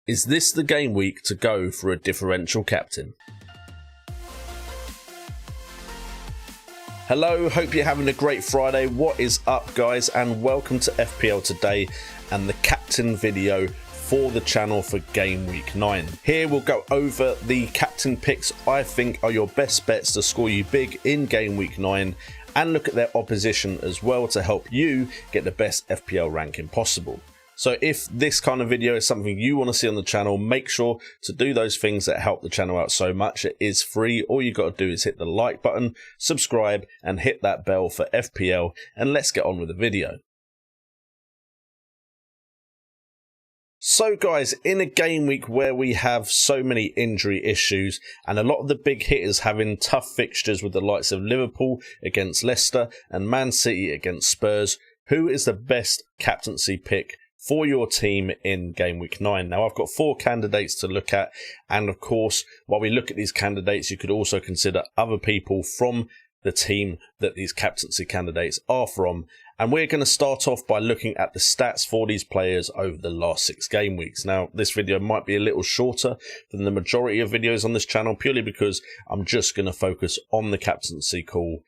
Is this the game week to go for a differential captain? Hello, hope you're having a great Friday. What is up, guys, and welcome to FPL Today and the captain video for the channel for Game Week 9. Here we'll go over the captain picks I think are your best bets to score you big in Game Week 9 and look at their opposition as well to help you get the best FPL ranking possible. So if this kind of video is something you want to see on the channel, make sure to do those things that help the channel out so much. It is free. All you got to do is hit the like button, subscribe, and hit that bell for FPL, and let's get on with the video. So guys, in a game week where we have so many injury issues and a lot of the big hitters having tough fixtures with the likes of Liverpool against Leicester and Man City against Spurs, who is the best captaincy pick for your team in Game Week 9? Now, I've got 4 candidates to look at, and of course, while we look at these candidates, you could also consider other people from the team that these captaincy candidates are from. And we're going to start off by looking at the stats for these players over the last 6 game weeks. Now, this video might be a little shorter than the majority of videos on this channel, purely because I'm just going to focus on the captaincy call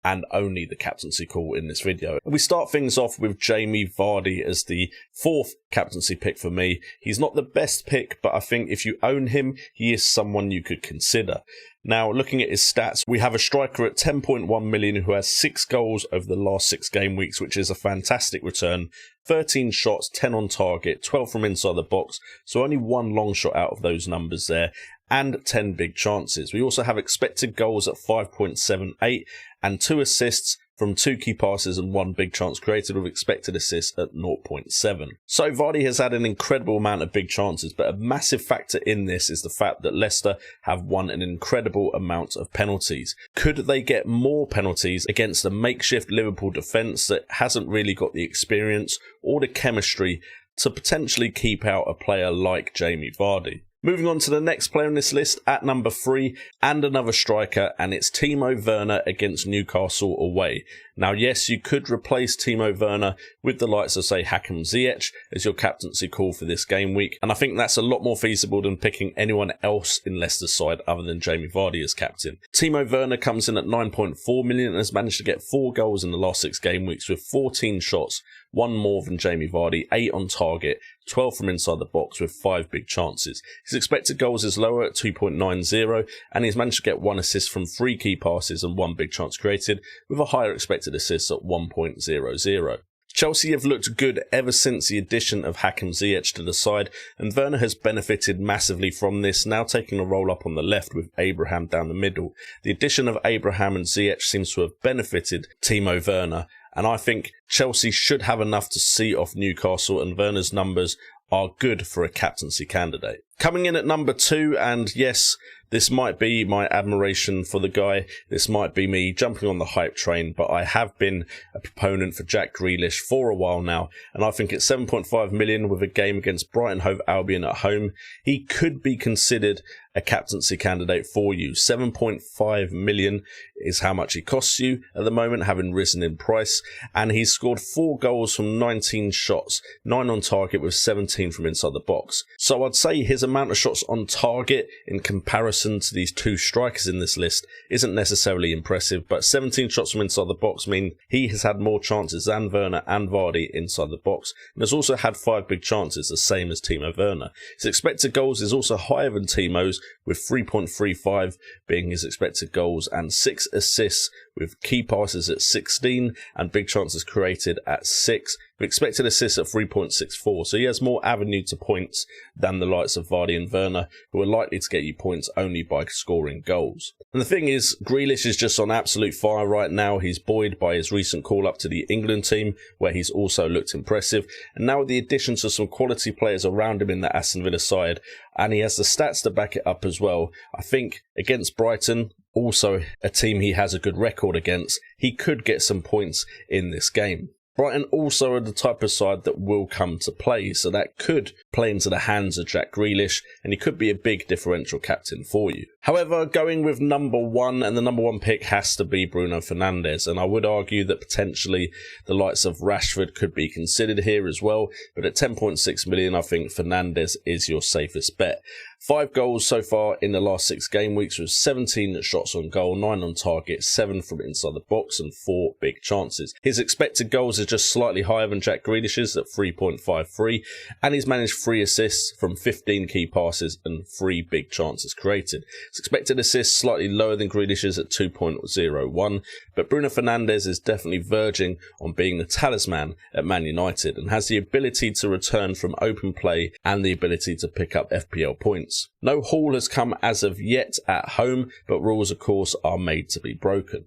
and only the captaincy call in this video. We start things off with Jamie Vardy as the 4th captaincy pick for me. He's not the best pick, but I think if you own him, he is someone you could consider. Now, looking at his stats, we have a striker at 10.1 million who has 6 goals over the last 6 game weeks, which is a fantastic return. 13 shots, 10 on target, 12 from inside the box, so only 1 long shot out of those numbers there, and 10 big chances. We also have expected goals at 5.78 and 2 assists from 2 key passes and 1 big chance created, with expected assists at 0.7. So Vardy has had an incredible amount of big chances, but a massive factor in this is the fact that Leicester have won an incredible amount of penalties. Could they get more penalties against a makeshift Liverpool defence that hasn't really got the experience or the chemistry to potentially keep out a player like Jamie Vardy? Moving on to the next player on this list at number 3, and another striker, and it's Timo Werner against Newcastle away. Now, yes, you could replace Timo Werner with the likes of, say, Hakim Ziyech as your captaincy call for this game week, and I think that's a lot more feasible than picking anyone else in Leicester's side other than Jamie Vardy as captain. Timo Werner comes in at 9.4 million and has managed to get 4 goals in the last 6 game weeks with 14 shots, 1 more than Jamie Vardy, 8 on target, 12 from inside the box with 5 big chances. His expected goals is lower at 2.90, and he's managed to get 1 assist from 3 key passes and 1 big chance created, with a higher expected assist at 1.00. Chelsea have looked good ever since the addition of Hakim Ziyech to the side, and Werner has benefited massively from this, now taking a role up on the left with Abraham down the middle. The addition of Abraham and Ziyech seems to have benefited Timo Werner, and I think Chelsea should have enough to see off Newcastle, and Werner's numbers are good for a captaincy candidate. Coming in at number 2, and yes, this might be my admiration for the guy, this might be me jumping on the hype train, but I have been a proponent for Jack Grealish for a while now, and I think at 7.5 million with a game against Brighton Hove Albion at home, he could be considered a captaincy candidate for you. 7.5 million is how much he costs you at the moment, having risen in price, and he's scored 4 goals from 19 shots, 9 on target with 17 from inside the box. So I'd say his amount of shots on target in comparison to these 2 strikers in this list isn't necessarily impressive, but 17 shots from inside the box mean he has had more chances than Werner and Vardy inside the box, and has also had 5 big chances, the same as Timo Werner. His expected goals is also higher than Timo's, with 3.35 being his expected goals, and 6 assists with key passes at 16 and big chances created at 6, with expected assists at 3.64. So he has more avenue to points than the likes of Vardy and Werner, who are likely to get you points only by scoring goals. And the thing is, Grealish is just on absolute fire right now. He's buoyed by his recent call up to the England team, where he's also looked impressive, and now with the addition to some quality players around him in the Aston Villa side, and he has the stats to back it up as well. I think against Brighton, also a team he has a good record against, he could get some points in this game. Brighton also are the type of side that will come to play, so that could play into the hands of Jack Grealish, and he could be a big differential captain for you. However, going with number one, and the number one pick has to be Bruno Fernandes, and I would argue that potentially the likes of Rashford could be considered here as well, but at 10.6 million, I think Fernandes is your safest bet. 5 goals so far in the last 6 game weeks with 17 shots on goal, 9 on target, 7 from inside the box and 4 big chances. His expected goals are just slightly higher than Jack Grealish's at 3.53, and he's managed 3 assists from 15 key passes and 3 big chances created. His expected assists slightly lower than Grealish's at 2.01, but Bruno Fernandes is definitely verging on being the talisman at Man United and has the ability to return from open play and the ability to pick up FPL points. No haul has come as of yet at home, but rules of course are made to be broken.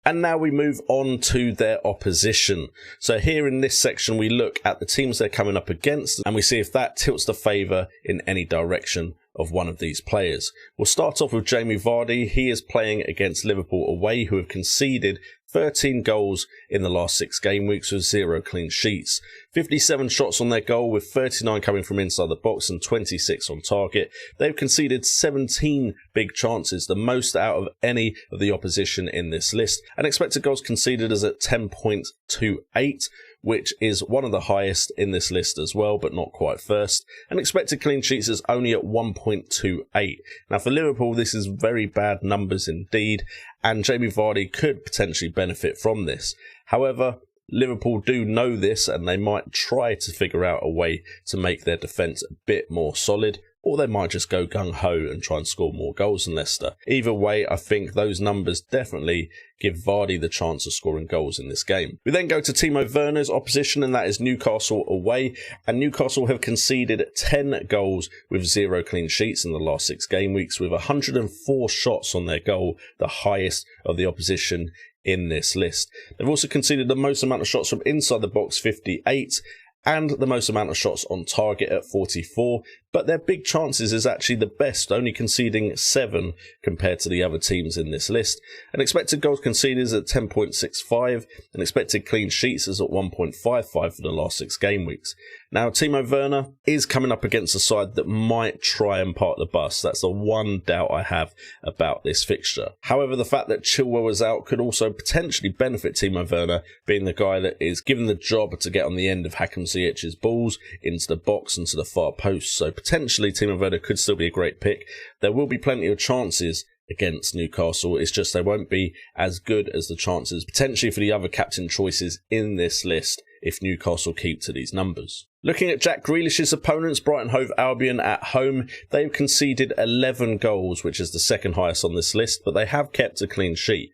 And now we move on to their opposition. So here in this section we look at the teams they're coming up against and we see if that tilts the favour in any direction of one of these players. We'll start off with Jamie Vardy. He is playing against Liverpool away, who have conceded 13 goals in the last 6 game weeks with 0 clean sheets. 57 shots on their goal with 39 coming from inside the box and 26 on target. They've conceded 17 big chances, the most out of any of the opposition in this list. And expected goals conceded is at 10.28. which is one of the highest in this list as well, but not quite first. And expected clean sheets is only at 1.28. Now for Liverpool, this is very bad numbers indeed, and Jamie Vardy could potentially benefit from this. However, Liverpool do know this, and they might try to figure out a way to make their defence a bit more solid, or they might just go gung-ho and try and score more goals than Leicester. Either way, I think those numbers definitely give Vardy the chance of scoring goals in this game. We then go to Timo Werner's opposition, and that is Newcastle away. And Newcastle have conceded 10 goals with 0 clean sheets in the last 6 game weeks, with 104 shots on their goal, the highest of the opposition in this list. They've also conceded the most amount of shots from inside the box, 58, and the most amount of shots on target at 44, but their big chances is actually the best, only conceding 7 compared to the other teams in this list. And expected goals conceded is at 10.65, and expected clean sheets is at 1.55 for the last 6 game weeks. Now, Timo Werner is coming up against a side that might try and park the bus. That's the one doubt I have about this fixture. However, the fact that Chilwell is out could also potentially benefit Timo Werner, being the guy that is given the job to get on the end of Hakim Ziyech's balls into the box and to the far post. So potentially Timo Werner could still be a great pick. There will be plenty of chances against Newcastle. It's just they won't be as good as the chances potentially for the other captain choices in this list if Newcastle keep to these numbers. Looking at Jack Grealish's opponents, Brighton Hove Albion at home, they've conceded 11 goals, which is the second highest on this list, but they have kept a clean sheet.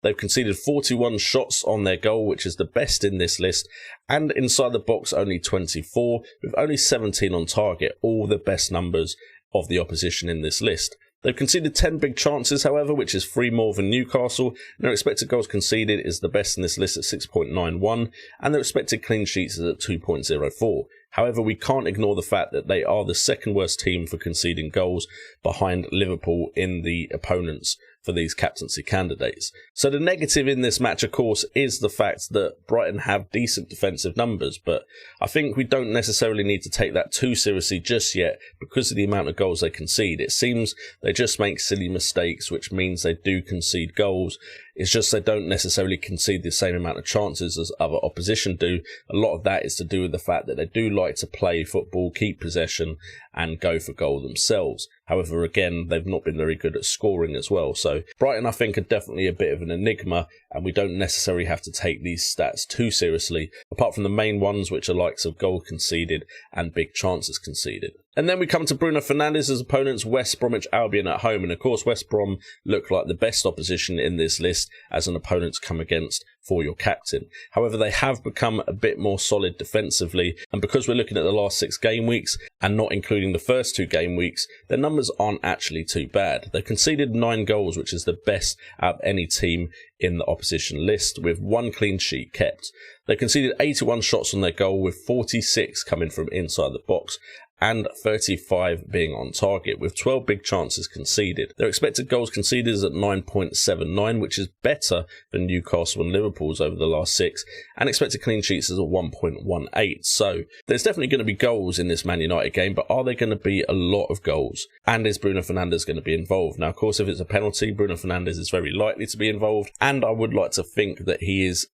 They've conceded 41 shots on their goal, which is the best in this list, and inside the box only 24, with only 17 on target, all the best numbers of the opposition in this list. They've conceded 10 big chances, however, which is 3 more than Newcastle, and their expected goals conceded is the best in this list at 6.91, and their expected clean sheets is at 2.04. However, we can't ignore the fact that they are the second worst team for conceding goals behind Liverpool in the opponents for these captaincy candidates. So the negative in this match, of course, is the fact that Brighton have decent defensive numbers, but I think we don't necessarily need to take that too seriously just yet because of the amount of goals they concede. It seems they just make silly mistakes, which means they do concede goals. It's just they don't necessarily concede the same amount of chances as other opposition do. A lot of that is to do with the fact that they do like to play football, keep possession, and go for goal themselves. However, again, they've not been very good at scoring as well. So Brighton, I think, are definitely a bit of an enigma, and we don't necessarily have to take these stats too seriously, apart from the main ones, which are likes of goal conceded and big chances conceded. And then we come to Bruno Fernandes' opponents, West Bromwich Albion at home. And of course, West Brom look like the best opposition in this list as an opponent to come against for your captain. However, they have become a bit more solid defensively. And because we're looking at the last 6 game weeks and not including the first 2 game weeks, their numbers aren't actually too bad. They've conceded 9 goals, which is the best out of any team in the opposition list, with 1 clean sheet kept. They conceded 81 shots on their goal, with 46 coming from inside the box and 35 being on target, with 12 big chances conceded. Their expected goals conceded is at 9.79, which is better than Newcastle and Liverpool's over the last 6, and expected clean sheets is at 1.18. So there's definitely going to be goals in this Man United game, but are there going to be a lot of goals? And is Bruno Fernandes going to be involved? Now, of course, if it's a penalty, Bruno Fernandes is very likely to be involved, and I would like to think that he is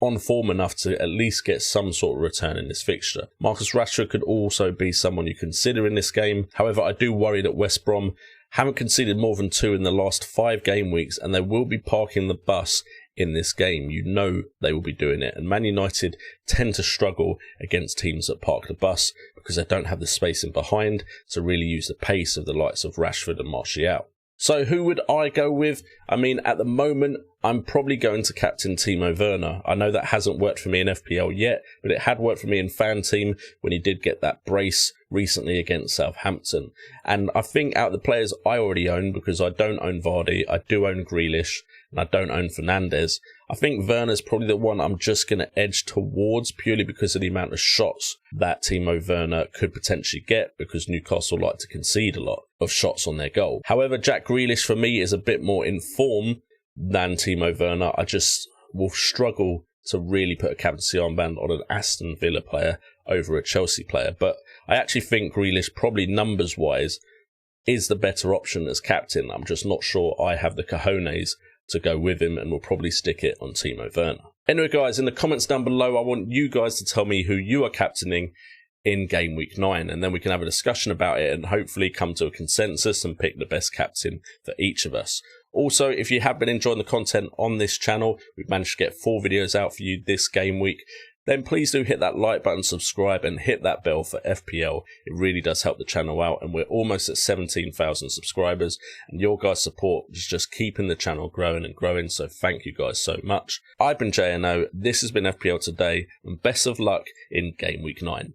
on form enough to at least get some sort of return in this fixture. Marcus Rashford could also be someone you consider in this game. However, I do worry that West Brom haven't conceded more than 2 in the last 5 game weeks, and they will be parking the bus in this game. You know they will be doing it, and Man United tend to struggle against teams that park the bus because they don't have the space in behind to really use the pace of the likes of Rashford and Martial. So who would I go with? I mean, at the moment, I'm probably going to captain Timo Werner. I know that hasn't worked for me in FPL yet, but it had worked for me in Fan Team when he did get that brace recently against Southampton. And I think out of the players I already own, because I don't own Vardy, I do own Grealish, and I don't own Fernandes, I think Werner's probably the one I'm just going to edge towards, purely because of the amount of shots that Timo Werner could potentially get, because Newcastle like to concede a lot of shots on their goal. However, Jack Grealish for me is a bit more in form than Timo Werner. I just will struggle to really put a captaincy armband on an Aston Villa player over a Chelsea player. But I actually think Grealish, probably numbers-wise, is the better option as captain. I'm just not sure I have the cojones to go with him, and will probably stick it on Timo Werner. Anyway, guys, in the comments down below, I want you guys to tell me who you are captaining in Game Week 9, and then we can have a discussion about it and hopefully come to a consensus and pick the best captain for each of us. Also, if you have been enjoying the content on this channel, we've managed to get 4 videos out for you this game week, then please do hit that like button, subscribe, and hit that bell for FPL. It really does help the channel out, and we're almost at 17,000 subscribers, and your guys' support is just keeping the channel growing and growing, so thank you guys so much. I've been JNO, this has been FPL Today, and best of luck in Game Week 9.